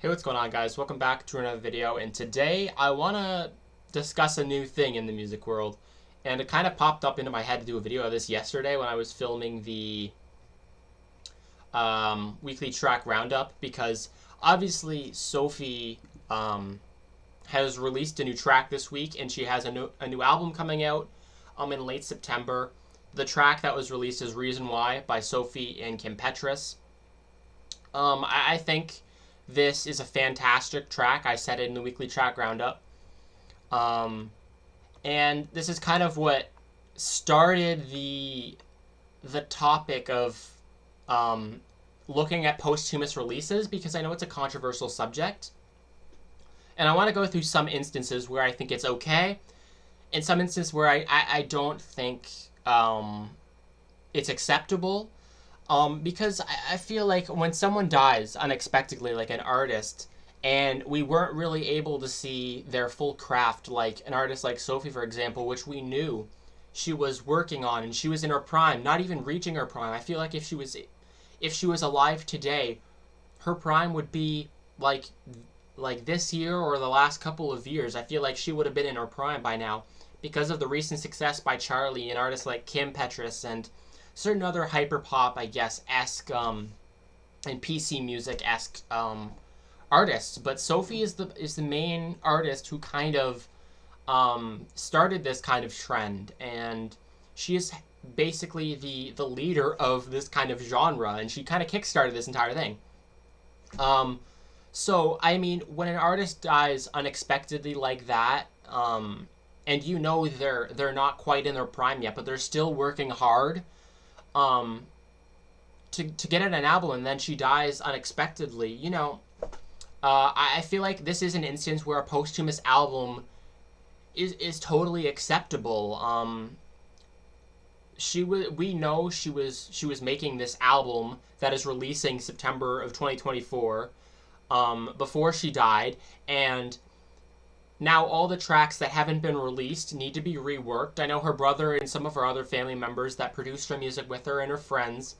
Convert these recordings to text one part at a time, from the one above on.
Hey, what's going on, guys? Welcome back to another video, and today I want to discuss a new thing in the music world. And it kind of popped up into my head to do a video of this yesterday when I was filming the weekly track roundup, because obviously Sophie has released a new track this week, and she has a new album coming out in late September. The track that was released is Reason Why by Sophie and Kim Petras. I think this is a fantastic track. I said it in the weekly track roundup. Um, and this is kind of what started the topic of um, looking at posthumous releases, because I know it's a controversial subject. And I want to go through some instances where I think it's okay, and some instances where I don't think it's acceptable. Because I feel like when someone dies unexpectedly, like an artist, and we weren't really able to see their full craft, like an artist like Sophie, for example, which we knew she was working on, and she was in her prime, not even reaching her prime. I feel like if she was alive today, her prime would be like this year or the last couple of years. I feel like she would have been in her prime by now because of the recent success by Charlie and artists like Kim Petras and certain other hyperpop, I guess, and PC music esque artists. But Sophie is the main artist who kind of started this kind of trend, and she is basically the leader of this kind of genre, and she kind of kickstarted this entire thing. Um, so I mean, when an artist dies unexpectedly like that, and you know they're not quite in their prime yet, but they're still working hard um to get at an album, and then she dies unexpectedly, I feel like this is an instance where a posthumous album is totally acceptable. We know she was making this album that is releasing September of 2024, before she died, and now all the tracks that haven't been released need to be reworked. I know her brother and some of her other family members that produced her music with her and her friends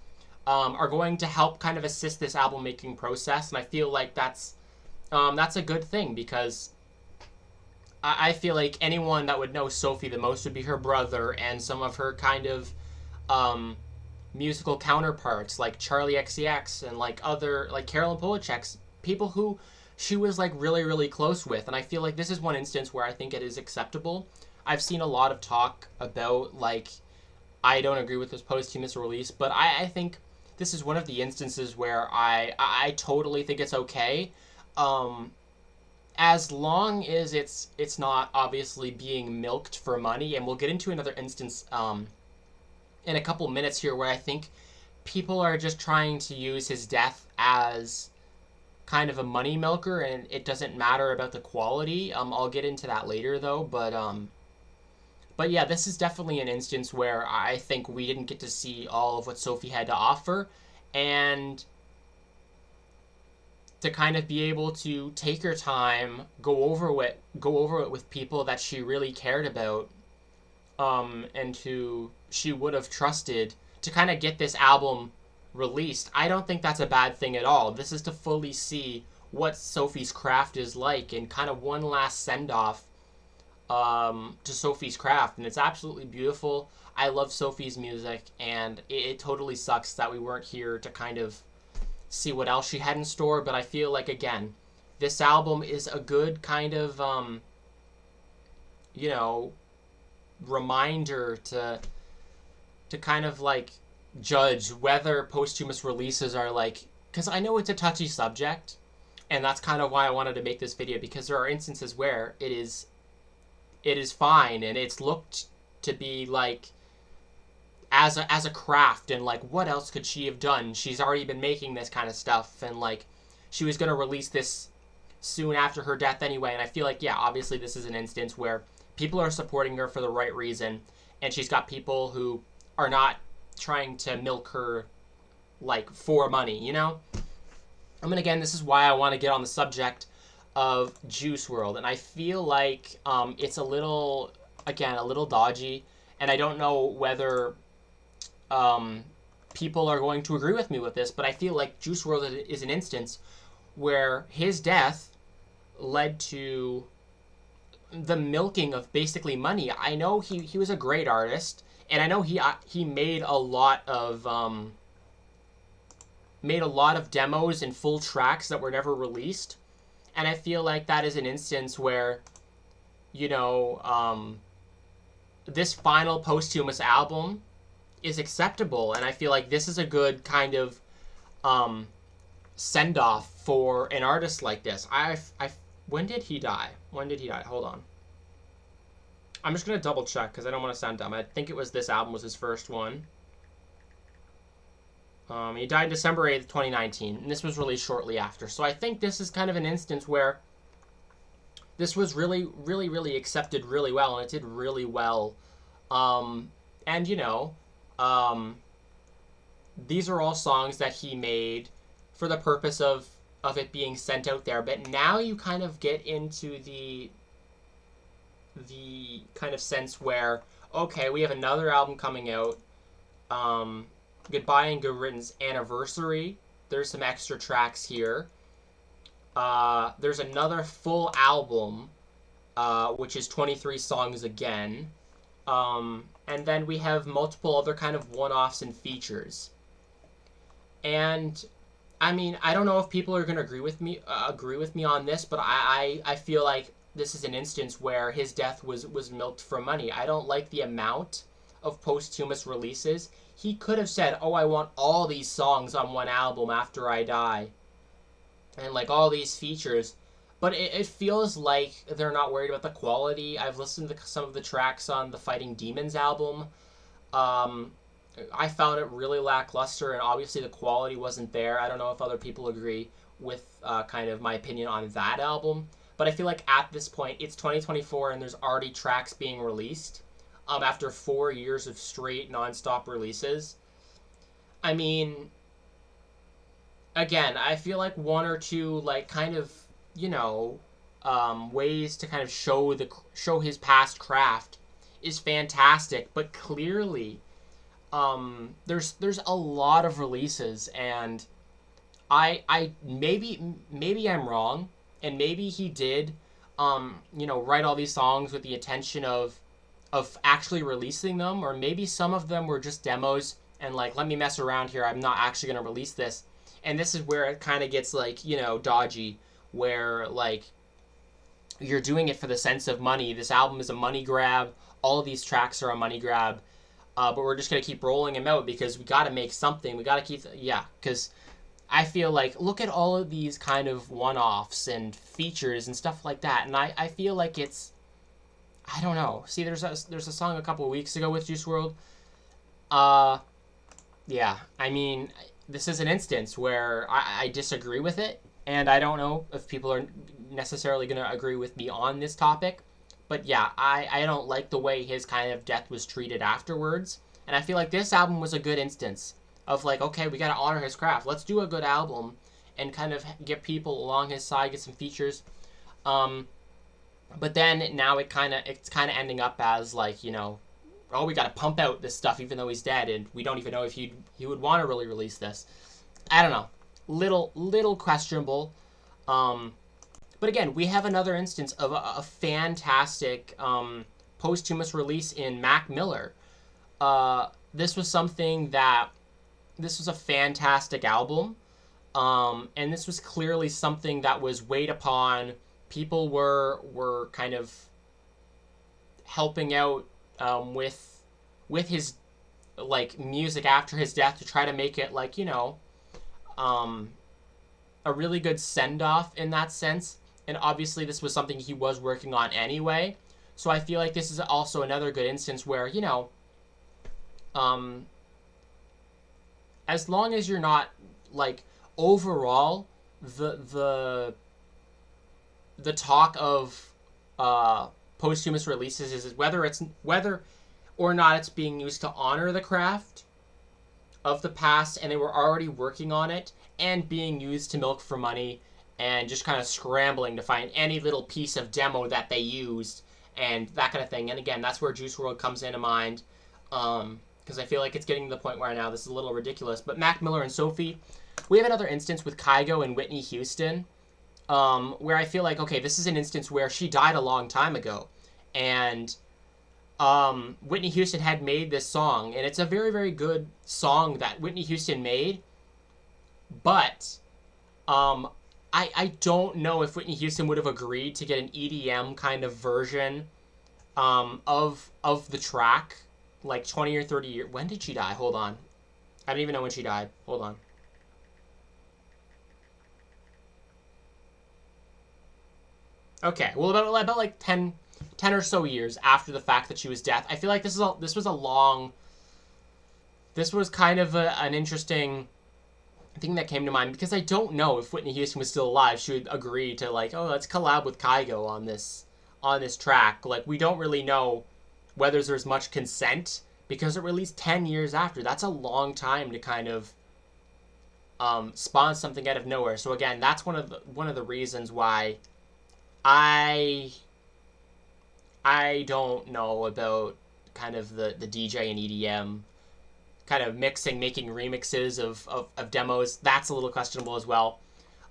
are going to help kind of assist this album making process, and I feel like that's a good thing, because I feel like anyone that would know Sophie the most would be her brother and some of her kind of um, musical counterparts like Charlie XCX and like Carolyn Polachek's, people who she was like really really close with. And I feel like this is one instance where I think it is acceptable. I've seen a lot of talk about, like, I don't agree with this posthumous release, but I think this is one of the instances where I totally think it's okay, um, as long as it's not obviously being milked for money. And we'll get into another instance in a couple minutes here where I think people are just trying to use his death as kind of a money milker, and it doesn't matter about the quality. I'll get into that later though, but yeah, this is definitely an instance where I think we didn't get to see all of what Sophie had to offer, and to kind of be able to take her time, go over it with people that she really cared about, and who she would have trusted to kind of get this album released. I don't think that's a bad thing at all. This is to fully see what Sophie's craft is like, and kind of one last send off to Sophie's craft, and it's absolutely beautiful. I love Sophie's music, and it totally sucks that we weren't here to kind of see what else she had in store. But I feel like, again, this album is a good kind of you know reminder to kind of like judge whether posthumous releases are like, because I know it's a touchy subject, and that's kind of why I wanted to make this video, because there are instances where it is fine, and it's looked to be like as a craft, and like, what else could she have done? She's already been making this kind of stuff, and like, she was going to release this soon after her death anyway. And I feel like, yeah, obviously this is an instance where people are supporting her for the right reason, and she's got people who are not trying to milk her like for money. Again, this is why I want to get on the subject of Juice World, and I feel like it's a little, again, a little dodgy, and I don't know whether people are going to agree with me with this, but I feel like Juice World is an instance where his death led to the milking of basically money. I know he was a great artist, and I know he made a lot of demos and full tracks that were never released. And I feel like that is an instance where, you know, this final posthumous album is acceptable, and I feel like this is a good kind of send off for an artist like this. When did he die? When did he die? Hold on. I'm just gonna double check because I don't want to sound dumb. I think it was this album was his first one. He died December 8th, 2019, and this was released shortly after. So I think this is kind of an instance where this was really, really, really accepted really well, and it did really well. And, you know, these are all songs that he made for the purpose of it being sent out there. But now you kind of get into the kind of sense where, okay, we have another album coming out. Goodbye and Good Riddance Anniversary. There's some extra tracks here. There's another full album, which is 23 songs again. And then we have multiple other kind of one-offs and features. And I mean, I don't know if people are going to agree with me on this, but I feel like this is an instance where his death was milked for money. I don't like the amount of posthumous releases. He could have said, oh, I want all these songs on one album after I die. And, like, all these features. But it feels like they're not worried about the quality. I've listened to some of the tracks on the Fighting Demons album. I found it really lackluster, and obviously the quality wasn't there. I don't know if other people agree with kind of my opinion on that album. But I feel like at this point, it's 2024, and there's already tracks being released. After 4 years of straight non-stop releases. I mean, again, I feel like one or two, like, kind of, you know, ways to kind of show his past craft is fantastic, but clearly, there's a lot of releases, and I maybe I'm wrong, and maybe he did, you know, write all these songs with the intention of actually releasing them, or maybe some of them were just demos and like, let me mess around here, I'm not actually going to release this. And this is where it kind of gets, like, you know, dodgy, where, like, you're doing it for the sense of money. This album is a money grab, all of these tracks are a money grab, but we're just going to keep rolling them out because we got to make something, we got to keep, because I feel like, look at all of these kind of one-offs and features and stuff like that, and I feel like it's, I don't know. See, there's a song a couple of weeks ago with Juice WRLD. Yeah, I mean, this is an instance where I disagree with it, and I don't know if people are necessarily going to agree with me on this topic. But yeah, I don't like the way his kind of death was treated afterwards. And I feel like this album was a good instance of, like, okay, we got to honor his craft. Let's do a good album and kind of get people along his side, get some features. But then now it's kind of ending up as, like, you know, oh, we got to pump out this stuff even though he's dead, and we don't even know if he would want to really release this. I don't know. Little questionable. But again, we have another instance of a fantastic posthumous release in Mac Miller. This was a fantastic album. And this was clearly something that was weighed upon. People were kind of helping out with his, like, music after his death to try to make it, like, you know, a really good send-off in that sense. And obviously this was something he was working on anyway. So I feel like this is also another good instance where, you know, as long as you're not, like, overall, the talk of posthumous releases is whether or not it's being used to honor the craft of the past, and they were already working on it, and being used to milk for money, and just kind of scrambling to find any little piece of demo that they used, and that kind of thing. And again, that's where Juice WRLD comes into mind, because I feel like it's getting to the point where now this is a little ridiculous. But Mac Miller and Sophie, We have another instance with Kygo and Whitney Houston, where I feel like, okay, this is an instance where she died a long time ago, and Whitney Houston had made this song, and it's a very, very good song that Whitney Houston made, but um, I don't know if Whitney Houston would have agreed to get an EDM kind of version of the track, like 20 or 30 years. When did she die? Hold on. I don't even know when she died. Hold on. Okay, well, about like 10 or so years after the fact that she was dead. I feel like this was kind of an interesting thing that came to mind, because I don't know if Whitney Houston was still alive, she would agree to, like, oh, let's collab with Kygo on this track. Like, we don't really know whether there's much consent, because it released 10 years after. That's a long time to kind of spawn something out of nowhere. So again, that's one of the reasons why I I don't know about kind of the DJ and EDM kind of mixing, making remixes of demos. That's a little questionable as well.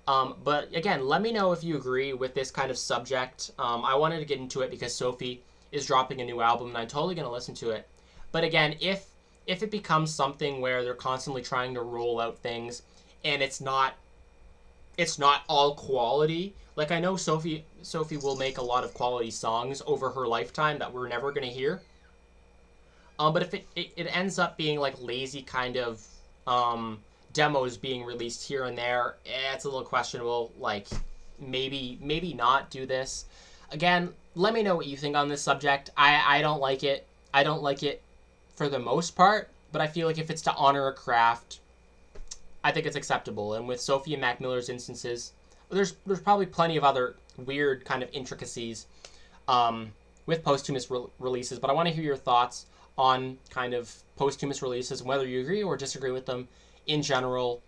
But again, let me know if you agree with this kind of subject. I wanted to get into it because Sophie is dropping a new album, and I'm totally going to listen to it. But again, if it becomes something where they're constantly trying to roll out things and it's not all quality. Like, I know Sophie will make a lot of quality songs over her lifetime that we're never going to hear. But if it ends up being like lazy kind of demos being released here and there, it's a little questionable. Like, maybe not do this. Again, let me know what you think on this subject. I don't like it. I don't like it for the most part, but I feel like if it's to honor a craft, I think it's acceptable. And with Sophie and Mac Miller's instances, there's probably plenty of other weird kind of intricacies with posthumous releases. But I want to hear your thoughts on kind of posthumous releases and whether you agree or disagree with them in general.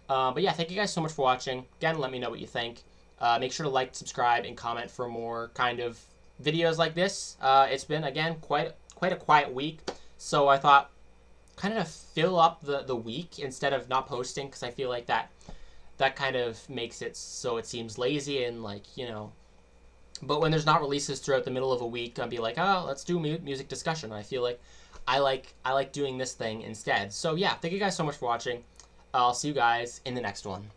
But yeah, thank you guys so much for watching. Again, let me know what you think. Make sure to like, subscribe, and comment for more kind of videos like this. It's been, again, quite a quiet week, so I thought kind of fill up the week instead of not posting, because I feel like that kind of makes it so it seems lazy and, like, you know. But when there's not releases throughout the middle of a week, I'll be like, oh, let's do music discussion. I feel like I like doing this thing instead. So yeah, thank you guys so much for watching. I'll see you guys in the next one.